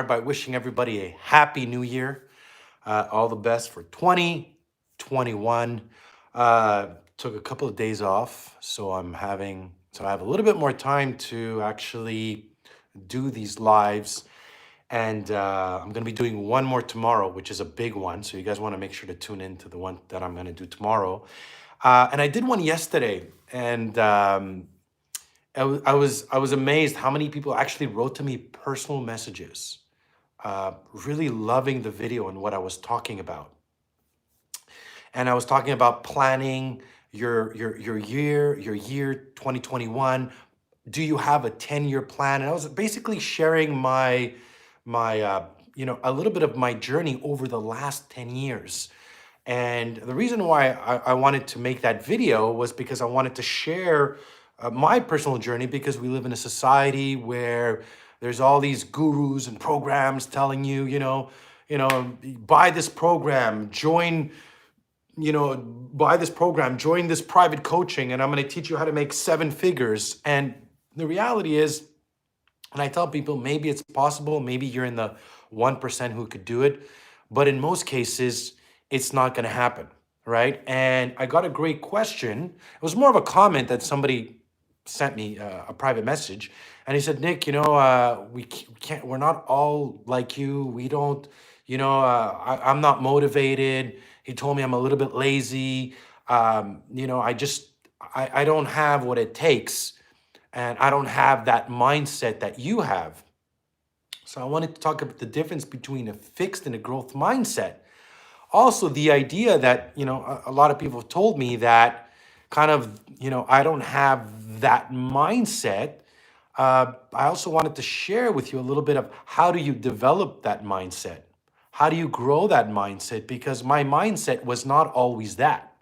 by wishing everybody a happy new year. All the best for 2021. Took a couple of days off, so I have a little bit more time to actually do these lives. And I'm going to be doing one more tomorrow, which is a big one. So you guys want to make sure to tune in to the one that I'm going to do tomorrow. And I did one yesterday, and I was amazed how many people actually wrote to me personal messages, really loving the video and what I was talking about. And I was talking about planning your year 2021. Do you have a 10-year plan? And I was basically sharing my a little bit of my journey over the last 10 years. And the reason why I wanted to make that video was because I wanted to share my personal journey, because we live in a society where there's all these gurus and programs telling you, buy this program, buy this program, join this private coaching, and I'm going to teach you how to make seven figures. And the reality is, and I tell people, maybe it's possible, maybe you're in the 1% who could do it, but in most cases, it's not going to happen, right? And I got a great question. It was more of a comment that somebody sent me, a private message, and he said, Nick, we're not all like you. We don't, I'm not motivated. He told me I'm a little bit lazy. I don't have what it takes, and I don't have that mindset that you have. So I wanted to talk about the difference between a fixed and a growth mindset. Also, the idea that, a lot of people have told me that kind of, I don't have that mindset. I also wanted to share with you a little bit of how do you develop that mindset? How do you grow that mindset? Because my mindset was not always that.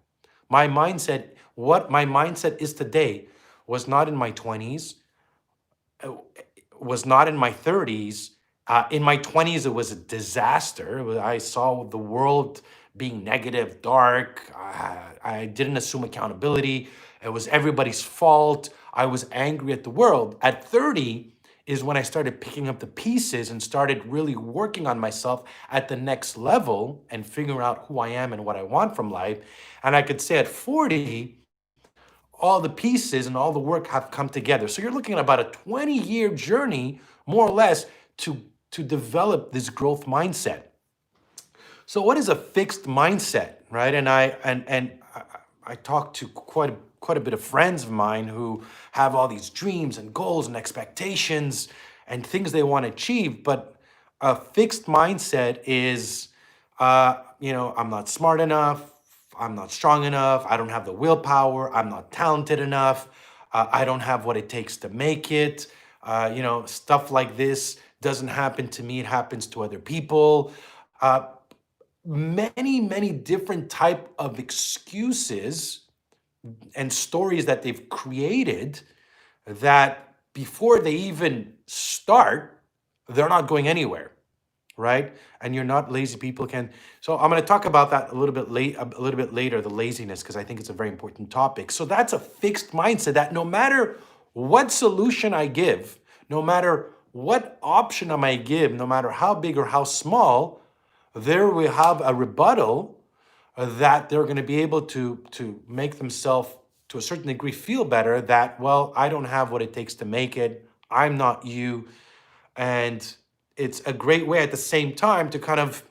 What my mindset is today was not in my 20s, was not in my 30s. In my 20s, it was a disaster. I saw the world being negative, dark. I didn't assume accountability. It was everybody's fault. I was angry at the world. At 30 is when I started picking up the pieces and started really working on myself at the next level and figuring out who I am and what I want from life. And I could say at 40, all the pieces and all the work have come together. So you're looking at about a 20-year journey, more or less, to develop this growth mindset. So what is a fixed mindset, right? And I talked to quite a bit of friends of mine who have all these dreams and goals and expectations and things they want to achieve. But a fixed mindset is, I'm not smart enough. I'm not strong enough. I don't have the willpower. I'm not talented enough. I don't have what it takes to make it. Stuff like this doesn't happen to me. It happens to other people. Many different type of excuses and stories that they've created that before they even start, they're not going anywhere, right? And you're not lazy people can. So I'm going to talk about that a little bit later, the laziness, because I think it's a very important topic. So that's a fixed mindset that no matter what solution I give, no matter what option I might give, no matter how big or how small, there we have a rebuttal that they're going to be able to make themselves to a certain degree feel better that, well, I don't have what it takes to make it. I'm not you. And it's a great way at the same time to kind of,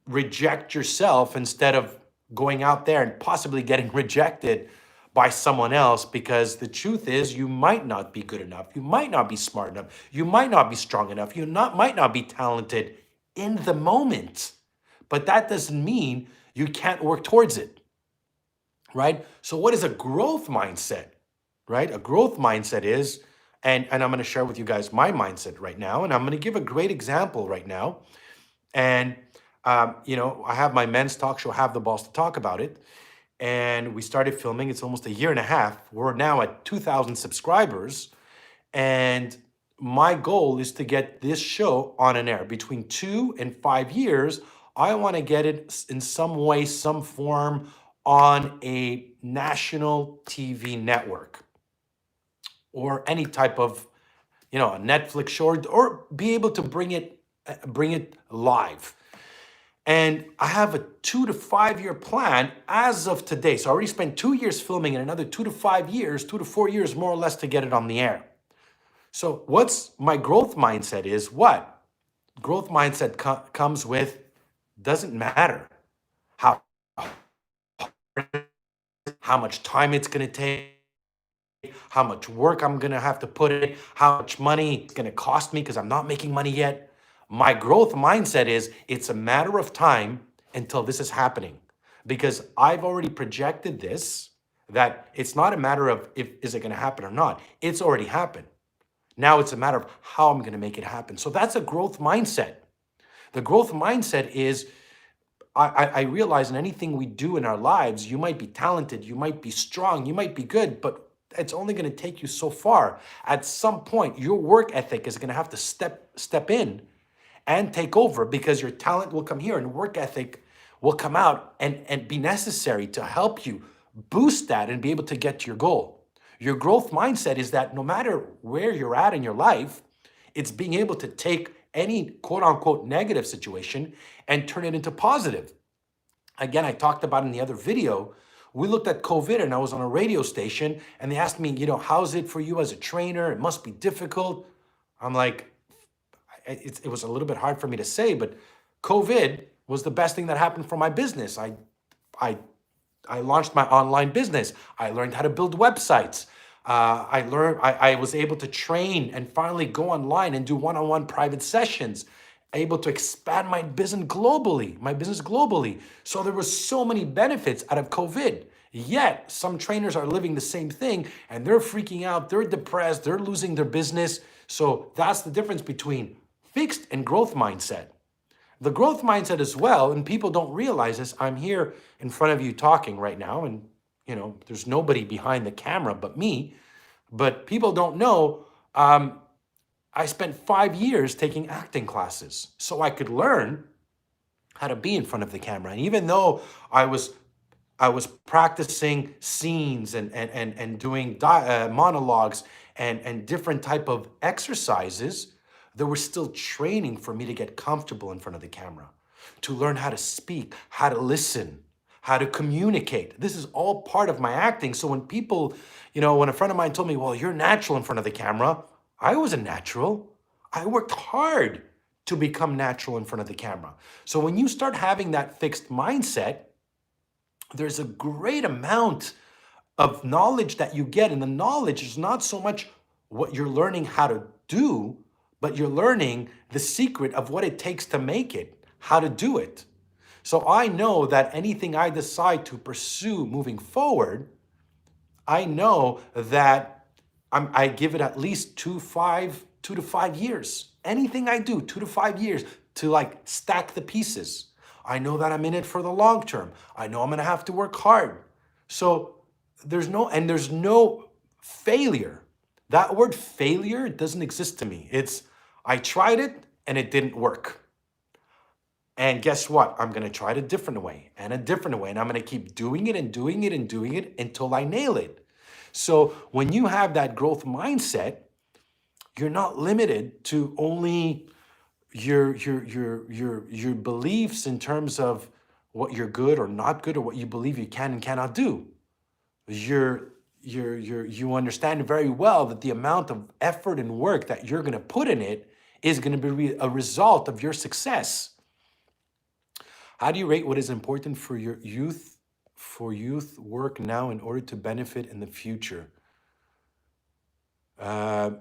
reject yourself instead of going out there and possibly getting rejected by someone else, because the truth is you might not be good enough. You might not be smart enough. You might not be strong enough. Might not be talented in the moment. But that doesn't mean you can't work towards it, right? So what is a growth mindset, right? A growth mindset is, and I'm going to share with you guys my mindset right now, and I'm going to give a great example right now. And, I have my men's talk show, Have the Balls to Talk About It. And we started filming. It's almost a year and a half. We're now at 2,000 subscribers. And my goal is to get this show on an air between 2 and 5 years. I want to get it in some way, some form on a national TV network or any type of a Netflix short, or be able to bring it live. And I have a 2 to 5 year plan as of today. So I already spent 2 years filming and another 2 to 5 years, 2 to 4 years more or less to get it on the air. So what's my growth mindset is what? Growth mindset comes with, doesn't matter how how much time it's going to take, how much work I'm going to have to put in, how much money it's going to cost me because I'm not making money yet. My growth mindset is, it's a matter of time until this is happening, because I've already projected this, that it's not a matter of if is it going to happen or not. It's already happened. Now it's a matter of how I'm going to make it happen. So that's a growth mindset. The growth mindset is, I realize in anything we do in our lives, you might be talented, you might be strong, you might be good, but it's only going to take you so far. At some point, your work ethic is going to have to step in and take over, because your talent will come here and work ethic will come out and be necessary to help you boost that and be able to get to your goal. Your growth mindset is that no matter where you're at in your life, it's being able to take any quote unquote negative situation and turn it into positive. Again, I talked about in the other video, we looked at COVID and I was on a radio station and they asked me, how's it for you as a trainer? It must be difficult. I'm like, it was a little bit hard for me to say, but COVID was the best thing that happened for my business. I launched my online business. I learned how to build websites. I was able to train and finally go online and do one-on-one private sessions, able to expand my business globally. So there were so many benefits out of COVID. Yet some trainers are living the same thing and they're freaking out, they're depressed, they're losing their business. So that's the difference between fixed and growth mindset. The growth mindset as well, and people don't realize this, I'm here in front of you talking right now, and there's nobody behind the camera but me, but people don't know, I spent 5 years taking acting classes so I could learn how to be in front of the camera. And even though I was practicing scenes and doing monologues and different type of exercises, there was still training for me to get comfortable in front of the camera, to learn how to speak, how to listen, how to communicate. This is all part of my acting. So when people, when a friend of mine told me, well, you're natural in front of the camera, I wasn't natural. I worked hard to become natural in front of the camera. So when you start having that fixed mindset, there's a great amount of knowledge that you get. And the knowledge is not so much what you're learning how to do, but you're learning the secret of what it takes to make it, how to do it. So I know that anything I decide to pursue moving forward, I know that I give it at least 2 to 5 years. Anything I do, 2 to 5 years to stack the pieces. I know that I'm in it for the long term. I know I'm going to have to work hard. So there's no failure. That word failure doesn't exist to me. It's, I tried it and it didn't work. And guess what? I'm going to try it a different way and a different way. And I'm going to keep doing it and doing it and doing it until I nail it. So when you have that growth mindset, you're not limited to only your beliefs in terms of what you're good or not good, or what you believe you can and cannot do. You understand very well that the amount of effort and work that you're going to put in it is going to be a result of your success. How do you rate what is important for your youth work now in order to benefit in the future? How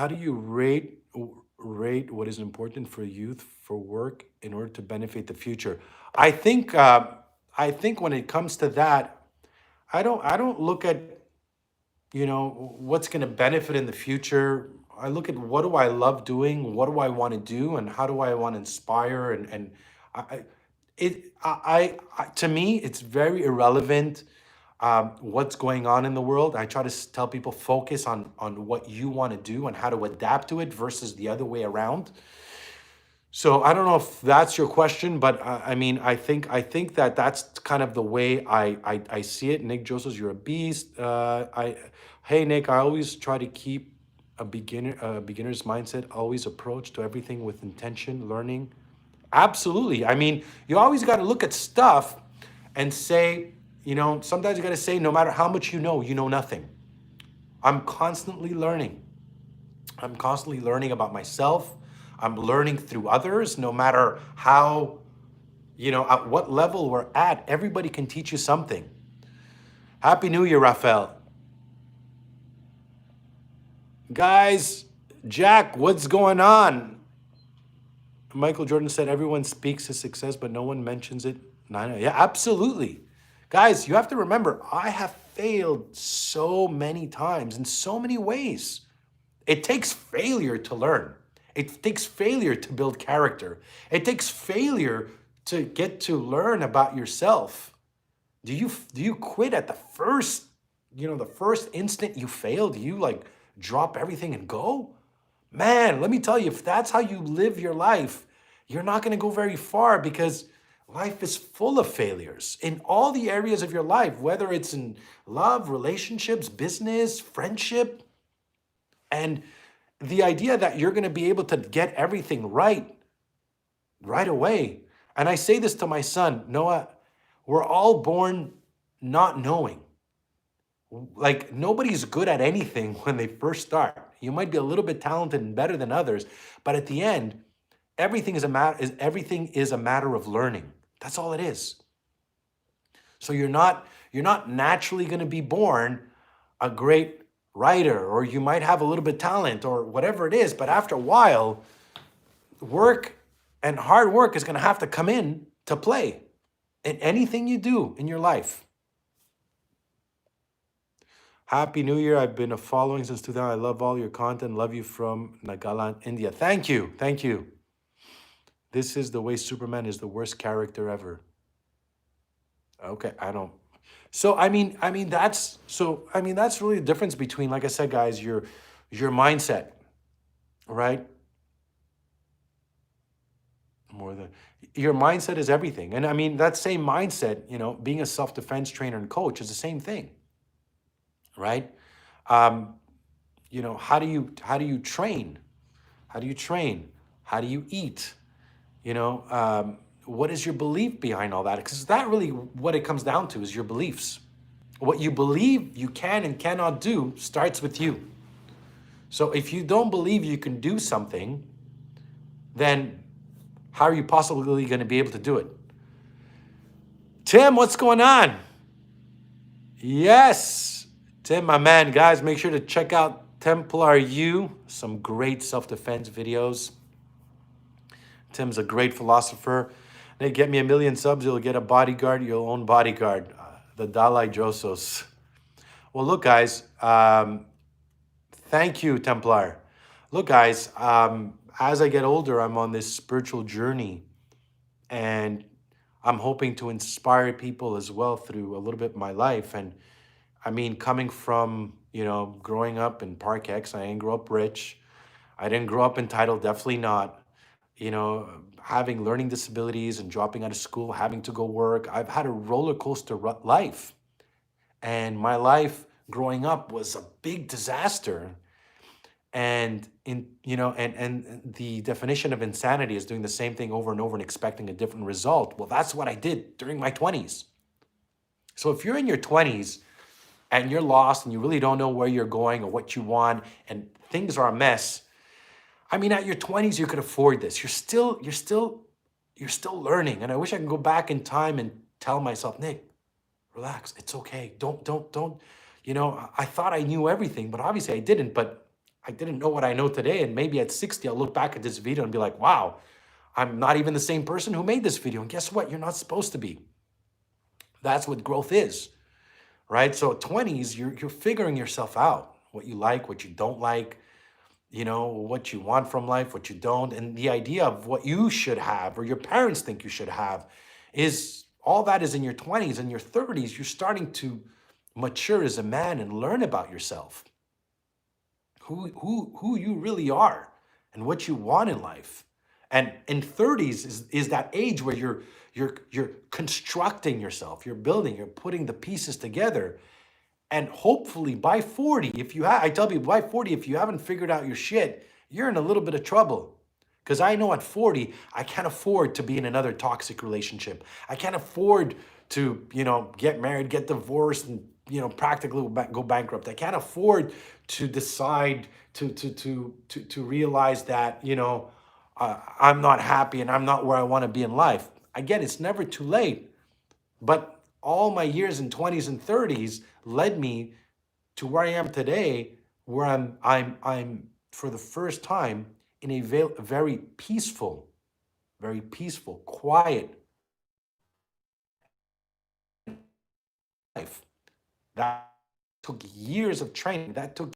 do you rate what is important for youth for work in order to benefit the future? I think when it comes to that, I don't look at what's going to benefit in the future. I look at, what do I love doing, what do I want to do, and how do I want to inspire, and to me it's very irrelevant what's going on in the world. I try to tell people, focus on what you want to do and how to adapt to it versus the other way around. So I don't know if that's your question, but I think that that's kind of the way I see it. Nick Drossos, you're a beast. Hey Nick, I always try to keep a beginner's mindset, always approach to everything with intention, learning. Absolutely. I mean, you always got to look at stuff and say, sometimes you got to say, no matter how much you know nothing. I'm constantly learning. I'm constantly learning about myself. I'm learning through others, no matter how, at what level we're at. Everybody can teach you something. Happy New Year, Rafael. Guys, Jack, what's going on? Michael Jordan said everyone speaks his success, but no one mentions it. Nine, yeah, absolutely. Guys, you have to remember, I have failed so many times in so many ways. It takes failure to learn. It takes failure to build character. It takes failure to get to learn about yourself. Do you quit at the first instant you fail? Do you like drop everything and go? Man, let me tell you, if that's how you live your life, you're not going to go very far, because life is full of failures in all the areas of your life, whether it's in love, relationships, business, friendship. And the idea that you're going to be able to get everything right away. And I say this to my son, Noah, we're all born not knowing. Like, nobody's good at anything when they first start. You might be a little bit talented and better than others, but at the end, everything is a matter of learning. That's all it is. So you're not naturally going to be born a great writer, or you might have a little bit of talent or whatever it is, but after a while, work and hard work is going to have to come in to play in anything you do in your life. Happy New Year. I've been following since 2000. I love all your content. Love you from Nagaland, India. Thank you. Thank you. This is the way Superman is the worst character ever. Okay, I don't. So that's really the difference between, like I said, guys, your mindset, right? More than your mindset is everything. And I mean, that same mindset, being a self-defense trainer and coach is the same thing, right? Um, how do you train? How do you train? How do you eat? What is your belief behind all that? Because that really what it comes down to is your beliefs. What you believe you can and cannot do starts with you. So if you don't believe you can do something, then how are you possibly going to be able to do it? Tim, what's going on? Yes, Tim, my man. Guys, make sure to check out Templar U, some great self-defense videos. Tim's a great philosopher. They get me 1 million subs, you'll get a bodyguard, your own bodyguard, the Dalai Drossos. Well, look, guys, thank you, Templar. Look, guys, as I get older, I'm on this spiritual journey, and I'm hoping to inspire people as well through a little bit of my life. And I mean, coming from, growing up in Park X, I didn't grow up rich. I didn't grow up entitled, definitely not. Having learning disabilities and dropping out of school, having to go work. I've had a roller coaster life. And my life growing up was a big disaster. And and the definition of insanity is doing the same thing over and over and expecting a different result. Well, that's what I did during my 20s. So if you're in your 20s and you're lost and you really don't know where you're going or what you want, and things are a mess, I mean, at your 20s, you could afford this. You're still learning. And I wish I could go back in time and tell myself, Nick, relax. It's okay. Don't. I thought I knew everything, but obviously I didn't. But I didn't know what I know today. And maybe at 60, I'll look back at this video and be like, wow, I'm not even the same person who made this video. And guess what? You're not supposed to be. That's what growth is, right? So at 20s, you're figuring yourself out, what you like, what you don't like, what you want from life, what you don't. And the idea of what you should have or your parents think you should have is all that is in your 20s. And your 30s, you're starting to mature as a man and learn about yourself, who you really are and what you want in life. And in 30s is that age where you're constructing yourself, you're building, you're putting the pieces together. And hopefully by 40, I tell people by 40, if you haven't figured out your shit, you're in a little bit of trouble. Because I know at 40, I can't afford to be in another toxic relationship. I can't afford to, get married, get divorced, and, practically go bankrupt. I can't afford to decide to realize that, I'm not happy and I'm not where I want to be in life. Again, it's never too late. But all my years in 20s and 30s led me to where I am today, where I'm for the first time in a very peaceful, quiet life. That took years of training. That took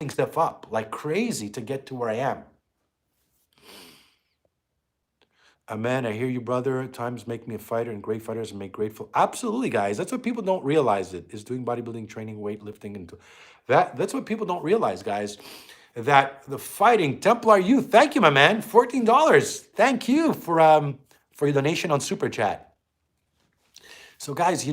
stuff up like crazy to get to where I am. Amen. I hear you, brother. At times make me a fighter, and great fighters make grateful. Absolutely, guys. That's what people don't realize. It is doing bodybuilding, training, weightlifting, and that's what people don't realize, guys. That the fighting Templar Youth. Thank you, my man. $14. Thank you for your donation on Super Chat. So, guys,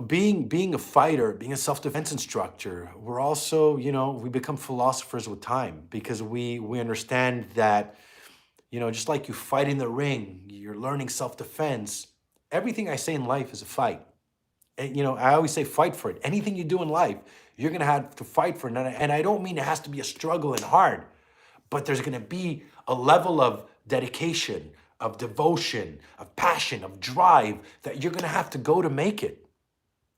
being a fighter, being a self-defense instructor, we're also, we become philosophers with time because we understand that, just like you fight in the ring, you're learning self-defense. Everything I say in life is a fight. And, I always say fight for it. Anything you do in life, you're going to have to fight for it. And I don't mean it has to be a struggle and hard, but there's going to be a level of dedication, of devotion, of passion, of drive that you're going to have to go to make it.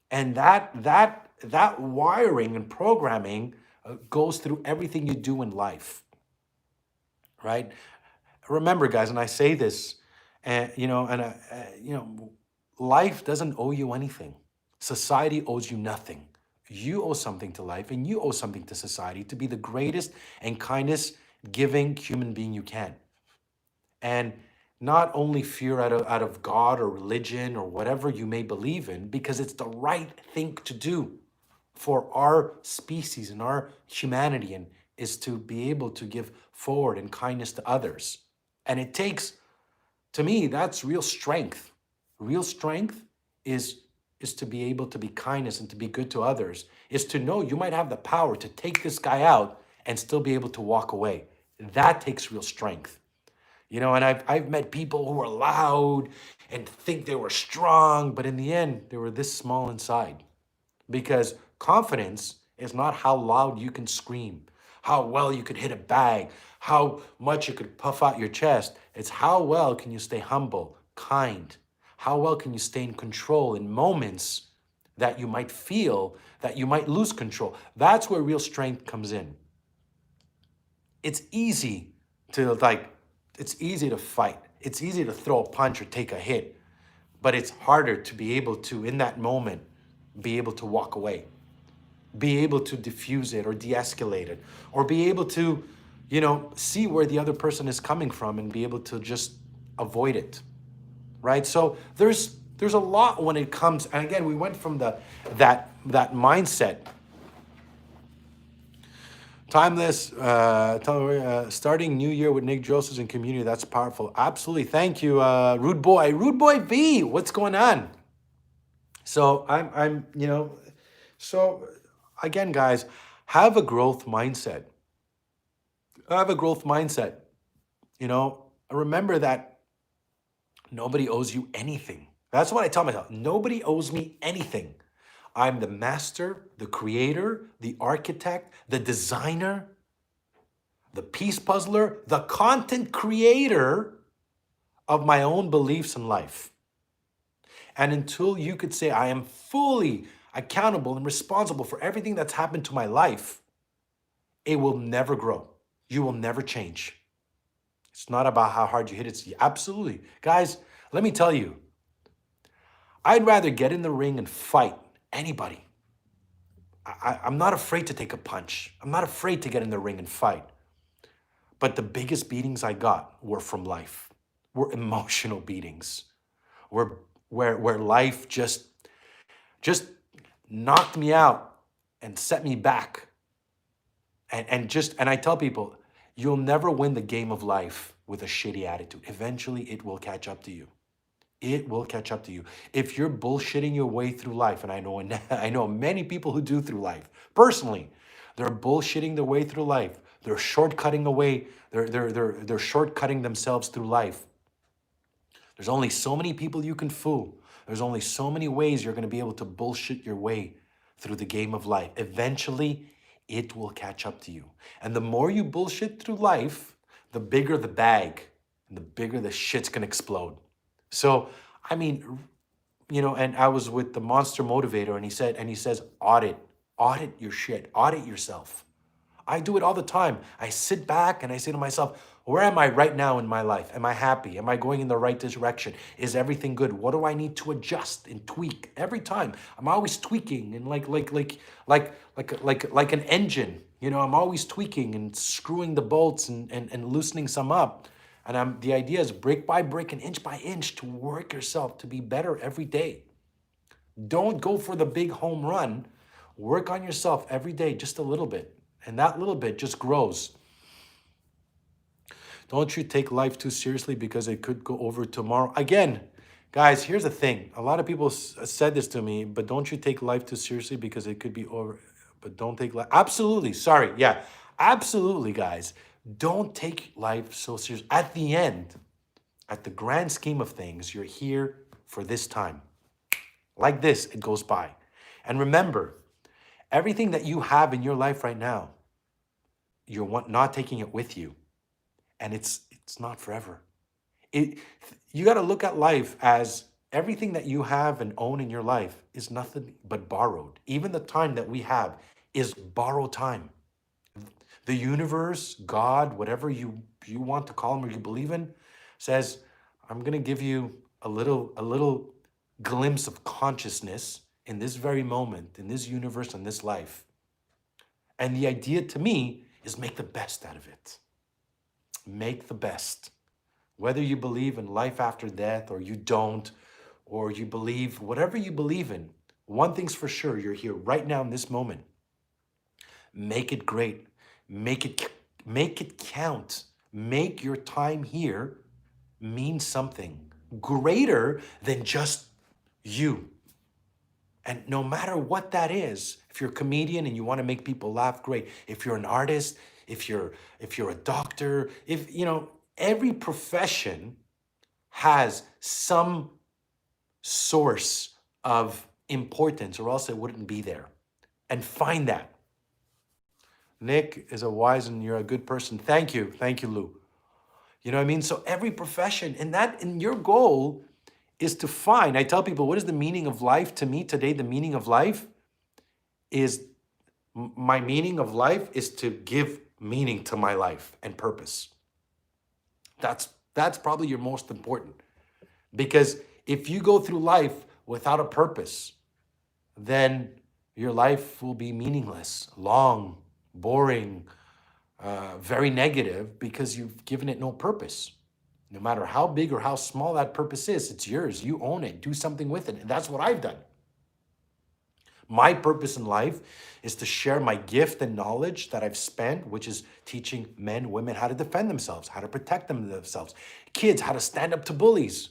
And that wiring and programming goes through everything you do in life, right? Remember, guys, and I say this, life doesn't owe you anything. Society owes you nothing. You owe something to life, and you owe something to society to be the greatest and kindest giving human being you can. And not only fear out of God or religion or whatever you may believe in, because it's the right thing to do for our species and our humanity, and is to be able to give forward and kindness to others. And it takes, to me, that's real strength. Real strength is to be able to be kindness and to be good to others, is to know you might have the power to take this guy out and still be able to walk away. That takes real strength. And I've met people who are loud and think they were strong, but in the end, they were this small inside. Because confidence is not how loud you can scream, how well you could hit a bag, how much you could puff out your chest. It's how well can you stay humble, kind. How well can you stay in control in moments that you might feel that you might lose control. That's where real strength comes in. It's easy to fight. It's easy to throw a punch or take a hit, but it's harder to be able to, in that moment, be able to walk away, be able to diffuse it or de-escalate it, or be able to, see where the other person is coming from and be able to just avoid it, right? So there's a lot when it comes, and again, we went from that mindset. Timeless, starting new year with Nick Drossos and community, that's powerful. Absolutely, thank you, Rude Boy V, what's going on? So so again, guys, have a growth mindset. Remember that nobody owes you anything. That's what I tell myself. Nobody owes me anything. I'm the master, the creator, the architect, the designer, the piece puzzler, the content creator of my own beliefs in life. And until you could say I am fully accountable and responsible for everything that's happened to my life, it will never grow. You will never change. It's not about how hard you hit it. Absolutely. Guys, let me tell you, I'd rather get in the ring and fight anybody. I'm not afraid to take a punch. I'm not afraid to get in the ring and fight. But the biggest beatings I got were from life, were emotional beatings, where life just knocked me out and set me back. And I tell people, you'll never win the game of life with a shitty attitude. Eventually, it will catch up to you. It will catch up to you. If you're bullshitting your way through life, and I know I know many people who do through life personally, they're bullshitting their way through life. They're shortcutting away. They're shortcutting themselves through life. There's only so many people you can fool. There's only so many ways you're going to be able to bullshit your way through the game of life. Eventually, it will catch up to you. And the more you bullshit through life, the bigger the bag and the bigger the shit's going to explode. So, I mean, and I was with the Monster Motivator, and he says, audit your shit, audit yourself. I do it all the time. I sit back and I say to myself, where am I right now in my life? Am I happy? Am I going in the right direction? Is everything good? What do I need to adjust and tweak every time? I'm always tweaking and like an engine. I'm always tweaking and screwing the bolts and loosening some up. And the idea is brick by brick and inch by inch to work yourself to be better every day. Don't go for the big home run. Work on yourself every day, just a little bit. And that little bit just grows. Don't you take life too seriously because it could go over tomorrow. Again, guys, here's the thing. A lot of people said this to me, but don't you take life too seriously because it could be over. But don't take life. Absolutely. Sorry. Yeah. Absolutely, guys. Don't take life so serious. At the end, at the grand scheme of things, you're here for this time. Like this, it goes by. And remember, everything that you have in your life right now, you're not taking it with you. And it's not forever. You got to look at life as everything that you have and own in your life is nothing but borrowed. Even the time that we have is borrowed time. The universe, God, whatever you want to call him or you believe in, says, I'm going to give you a little glimpse of consciousness in this very moment, in this universe, in this life. And the idea to me is make the best out of it. Make the best. Whether you believe in life after death or you don't, or you believe whatever you believe in, one thing's for sure, you're here right now in this moment. Make it great. Make it count. Make your time here mean something greater than just you. And no matter what that is, if you're a comedian and you want to make people laugh, great. If you're an artist, if you're a doctor, every profession has some source of importance, or else it wouldn't be there. And find that. Nick is a wise and you're a good person. Thank you, Lou. You know what I mean? So every profession, and your goal is to find. I tell people, what is the meaning of life? To me today, the meaning of life is, my meaning of life is to give meaning to my life and purpose. That's probably your most important. Because if you go through life without a purpose, then your life will be meaningless, long, boring, very negative, because you've given it no purpose. No matter how big or how small that purpose is, it's yours. You own it. Do something with it. And that's what I've done. My purpose in life is to share my gift and knowledge that I've spent, which is teaching men, women how to defend themselves, how to protect themselves, kids how to stand up to bullies,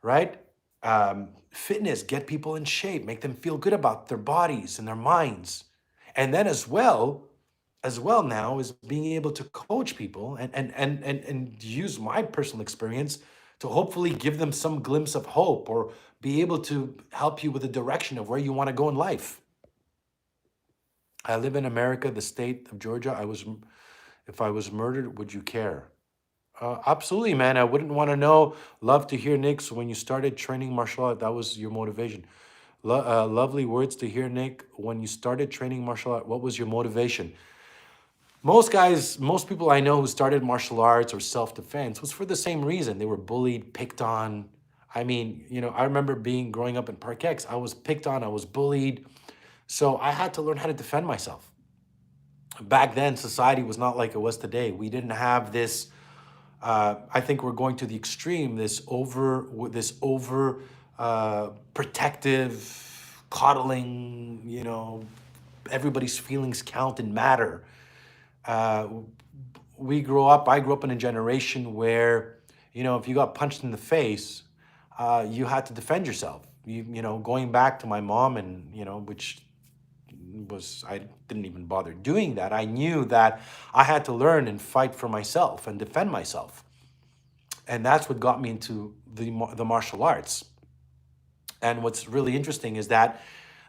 right? Fitness, get people in shape, make them feel good about their bodies and their minds. And then as well now is being able to coach people and use my personal experience to hopefully give them some glimpse of hope, or be able to help you with the direction of where you want to go in life. I live in America, the state of Georgia. If I was murdered, would you care? Absolutely, man. I wouldn't want to know. Love to hear, Nick. So when you started training martial art, that was your motivation. Lovely words to hear, Nick. When you started training martial art, what was your motivation? Most people I know who started martial arts or self-defense was for the same reason. They were bullied, picked on. I mean, I remember growing up in Park X. I was picked on, I was bullied. So I had to learn how to defend myself. Back then, society was not like it was today. We didn't have this, I think we're going to the extreme, this over protective, coddling, everybody's feelings count and matter. I grew up in a generation where, if you got punched in the face, you had to defend yourself. Going back to my mom, and which was, I didn't even bother doing that. I knew that I had to learn and fight for myself and defend myself, and that's what got me into the martial arts. And what's really interesting is that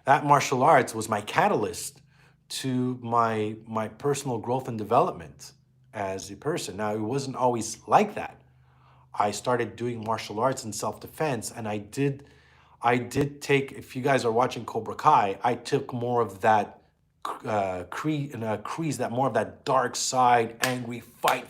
that martial arts was my catalyst to my personal growth and development as a person. Now, it wasn't always like that. I started doing martial arts and self-defense, and I did take, if you guys are watching Cobra Kai, I took more of that crease, that more of that dark side, angry, fight.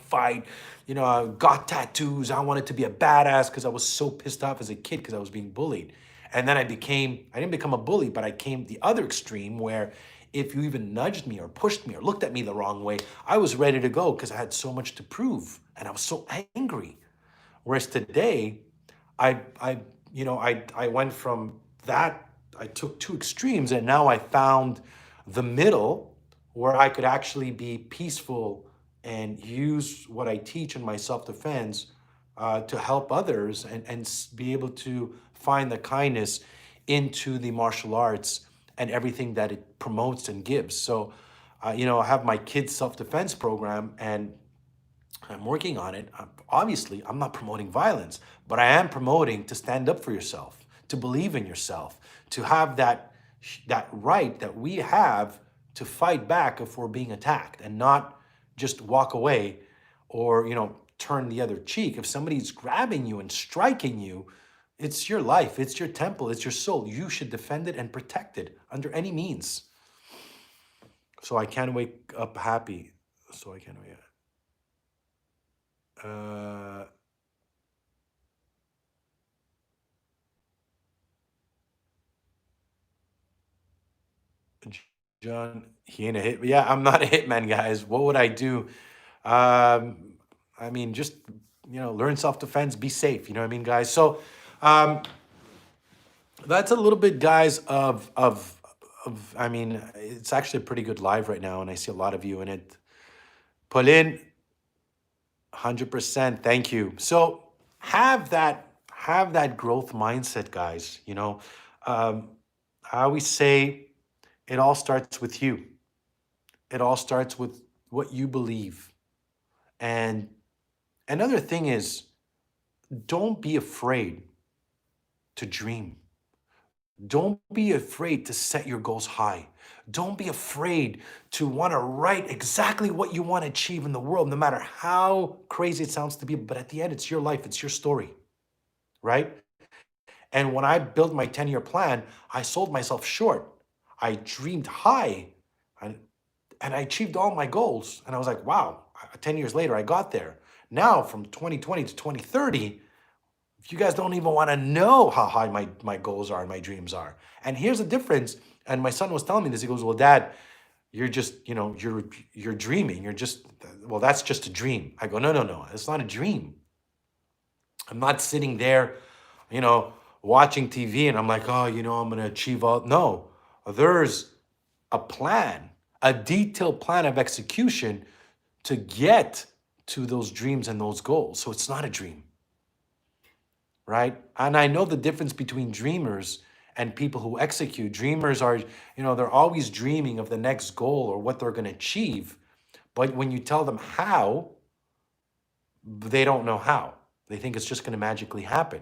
I got tattoos. I wanted to be a badass because I was so pissed off as a kid because I was being bullied. And then I didn't become a bully, but I came the other extreme where if you even nudged me or pushed me or looked at me the wrong way, I was ready to go because I had so much to prove and I was so angry. Whereas today, I went from that. I took two extremes, and now I found the middle where I could actually be peaceful and use what I teach in my self-defense to help others, and be able to find the kindness into the martial arts and everything that it promotes and gives. So, I have my kids' self-defense program, and I'm working on it. Obviously, I'm not promoting violence, but I am promoting to stand up for yourself, to believe in yourself, to have that right that we have to fight back if we're being attacked, and not just walk away or turn the other cheek. If somebody's grabbing you and striking you, it's your life, it's your temple, it's your soul. You should defend it and protect it under any means. So I can't wake up happy. So I can't wait. Uh, John, he ain't a hit. Yeah, I'm not a hitman, guys. What would I do? Um, I mean, just learn self-defense, be safe. You know what I mean, guys? So, um, that's a little bit, guys, of. I mean, it's actually a pretty good live right now, and I see a lot of you in it. Pauline, 100%. Thank you. So have that growth mindset, guys. I always say it all starts with you. It all starts with what you believe. And another thing is, don't be afraid to dream. Don't be afraid to set your goals high. Don't be afraid to want to write exactly what you want to achieve in the world, no matter how crazy it sounds to be. But at the end, it's your life, it's your story, right? And when I built my 10-year plan, I sold myself short. I dreamed high, and, and I achieved all my goals. And I was like, wow, 10 years later, I got there. Now, from 2020 to 2030, if you guys don't even want to know how high my goals are and my dreams are. And here's the difference. And my son was telling me this. He goes, well, Dad, you're just, you're dreaming. You're just, well, that's just a dream. I go, no, it's not a dream. I'm not sitting there, you know, watching TV and I'm like, oh, I'm going to achieve all. No, there's a plan, a detailed plan of execution to get to those dreams and those goals. So it's not a dream, right? And I know the difference between dreamers and people who execute. Dreamers are, they're always dreaming of the next goal or what they're going to achieve. But when you tell them how, they don't know how. They think it's just going to magically happen.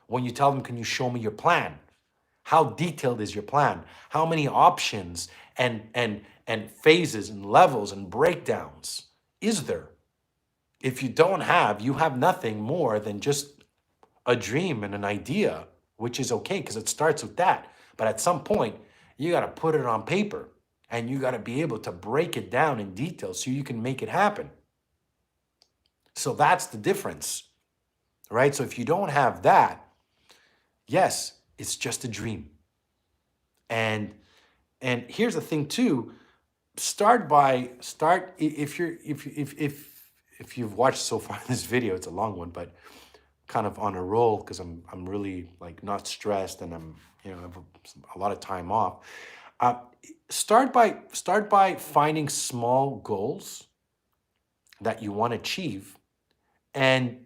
When you tell them, can you show me your plan? How detailed is your plan? How many options and phases and levels and breakdowns is there? If you don't have, you have nothing more than just a dream and an idea, which is okay because it starts with that. But at some point, you got to put it on paper and you got to be able to break it down in detail so you can make it happen. So that's the difference, right? So if you don't have that, yes, it's just a dream. And here's the thing too, if you've watched so far this video, it's a long one, but kind of on a roll because I'm really like not stressed and I'm I have a lot of time off. Start by finding small goals that you want to achieve and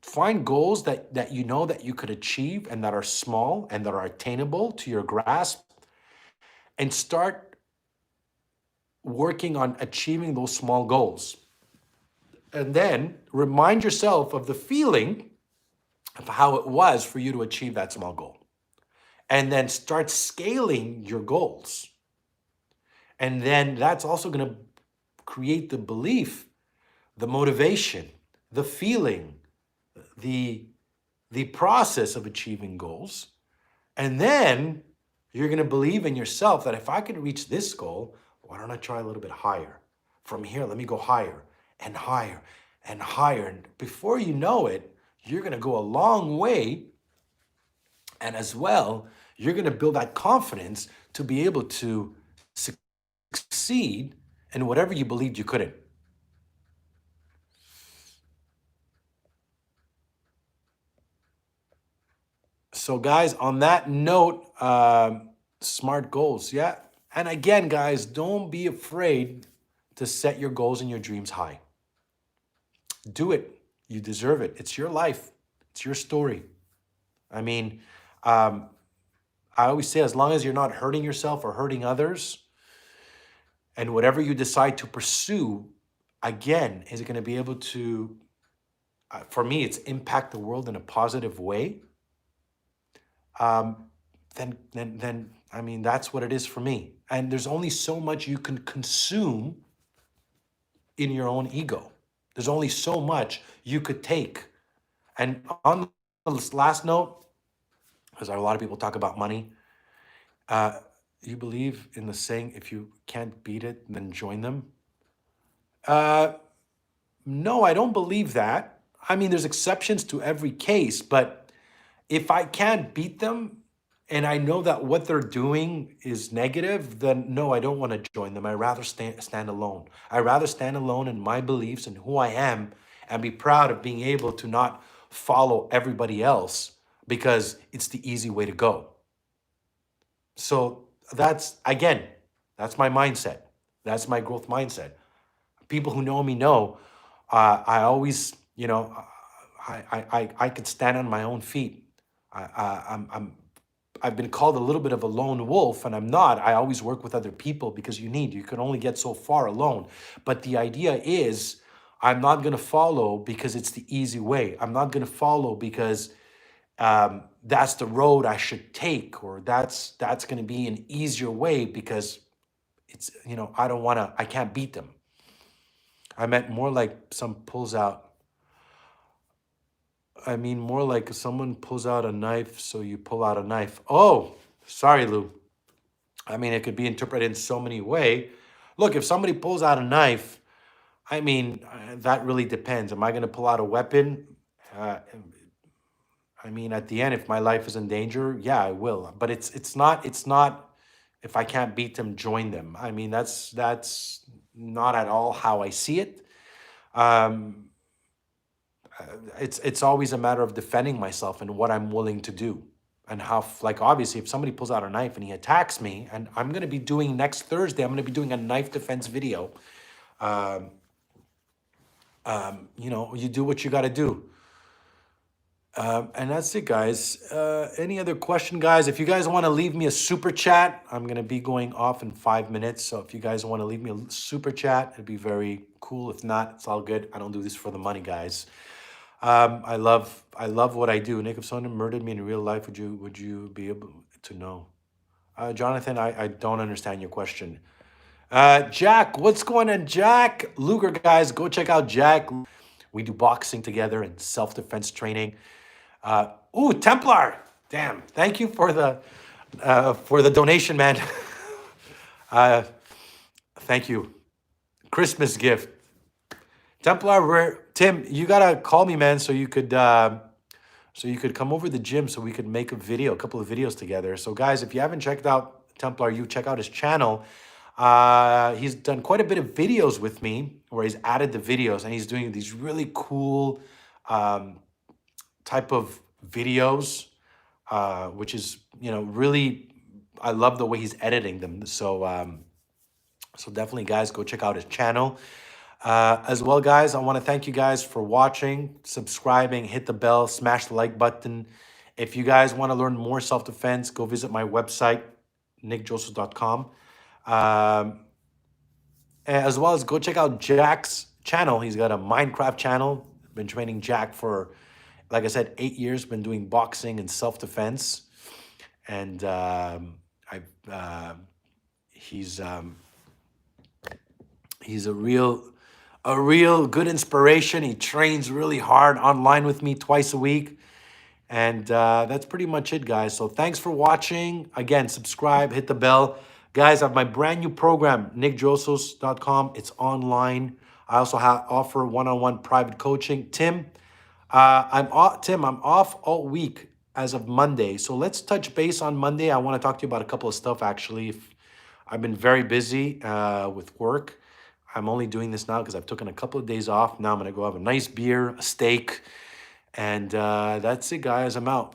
find goals that you know that you could achieve and that are small and that are attainable to your grasp, and start working on achieving those small goals. And then remind yourself of the feeling of how it was for you to achieve that small goal. And then start scaling your goals. And then that's also going to create the belief, the motivation, the feeling, the process of achieving goals. And then you're going to believe in yourself that if I can reach this goal, why don't I try a little bit higher? From here, let me go higher and higher and higher. And before you know it, you're going to go a long way. And as well, you're going to build that confidence to be able to succeed in whatever you believed you couldn't. So guys, on that note, smart goals, yeah. And again, guys, don't be afraid to set your goals and your dreams high. Do it. You deserve it. It's your life. It's your story. I mean, I always say, as long as you're not hurting yourself or hurting others, and whatever you decide to pursue, again, is it going to be able to, for me, it's impact the world in a positive way. Then I mean, that's what it is for me. And there's only so much you can consume in your own ego. There's only so much you could take. And on this last note, because a lot of people talk about money, you believe in the saying, if you can't beat it, then join them? No, I don't believe that. I mean, there's exceptions to every case, but if I can't beat them and I know that what they're doing is negative, then no, I don't want to join them. I'd rather stand alone. I'd rather stand alone in my beliefs and who I am, and be proud of being able to not follow everybody else because it's the easy way to go. So that's, again, that's my mindset. That's my growth mindset. People who know me know I always, I could stand on my own feet. I've been called a little bit of a lone wolf, and I'm not. I always work with other people because you can only get so far alone. But the idea is, I'm not going to follow because it's the easy way. I'm not going to follow because that's the road I should take, or that's going to be an easier way because it's, I can't beat them. I meant more like more like someone pulls out a knife, so you pull out a knife. Oh, sorry, Lou. I mean, it could be interpreted in so many ways. Look, if somebody pulls out a knife, I mean, that really depends. Am I going to pull out a weapon? I mean, at the end, if my life is in danger, yeah, I will. But it's not. If I can't beat them, join them. I mean, that's not at all how I see it. It's always a matter of defending myself and what I'm willing to do, and how, like, obviously, if somebody pulls out a knife and he attacks me, and I'm going to be doing next Thursday, I'm going to be doing a knife defense video. You do what you got to do. And that's it, guys. Any other question, guys? If you guys want to leave me a super chat, I'm going to be going off in 5 minutes. So if you guys want to leave me a super chat, it'd be very cool. If not, it's all good. I don't do this for the money, guys. I love what I do. Nick, if someone murdered me in real life, would you be able to know? Jonathan, I don't understand your question. Jack, what's going on, Jack? Luger, guys, go check out Jack. We do boxing together and self-defense training. Templar. Damn. Thank you for the donation, man. Thank you. Christmas gift. Templar, Tim, you gotta call me, man, so you could come over to the gym so we could make a couple of videos together. So guys, if you haven't checked out Templar, you check out his channel. He's done quite a bit of videos with me where he's added the videos, and he's doing these really cool type of videos, which is, really, I love the way he's editing them. So definitely, guys, go check out his channel. As well, guys, I want to thank you guys for watching, subscribing, hit the bell, smash the like button. If you guys want to learn more self-defense, go visit my website, nickdrossos.com. As well as go check out Jack's channel. He's got a Minecraft channel. Been training Jack for, like I said, 8 years. Been doing boxing and self-defense. And he's he's a real good inspiration. He trains really hard online with me twice a week. And that's pretty much it, guys. So thanks for watching. Again, subscribe, hit the bell. Guys, I have my brand new program, nickdrossos.com. It's online. I also offer one-on-one private coaching. Tim, I'm off all week as of Monday. So let's touch base on Monday. I want to talk to you about a couple of stuff, actually. I've been very busy with work. I'm only doing this now because I've taken a couple of days off. Now I'm going to go have a nice beer, a steak, and that's it, guys. I'm out.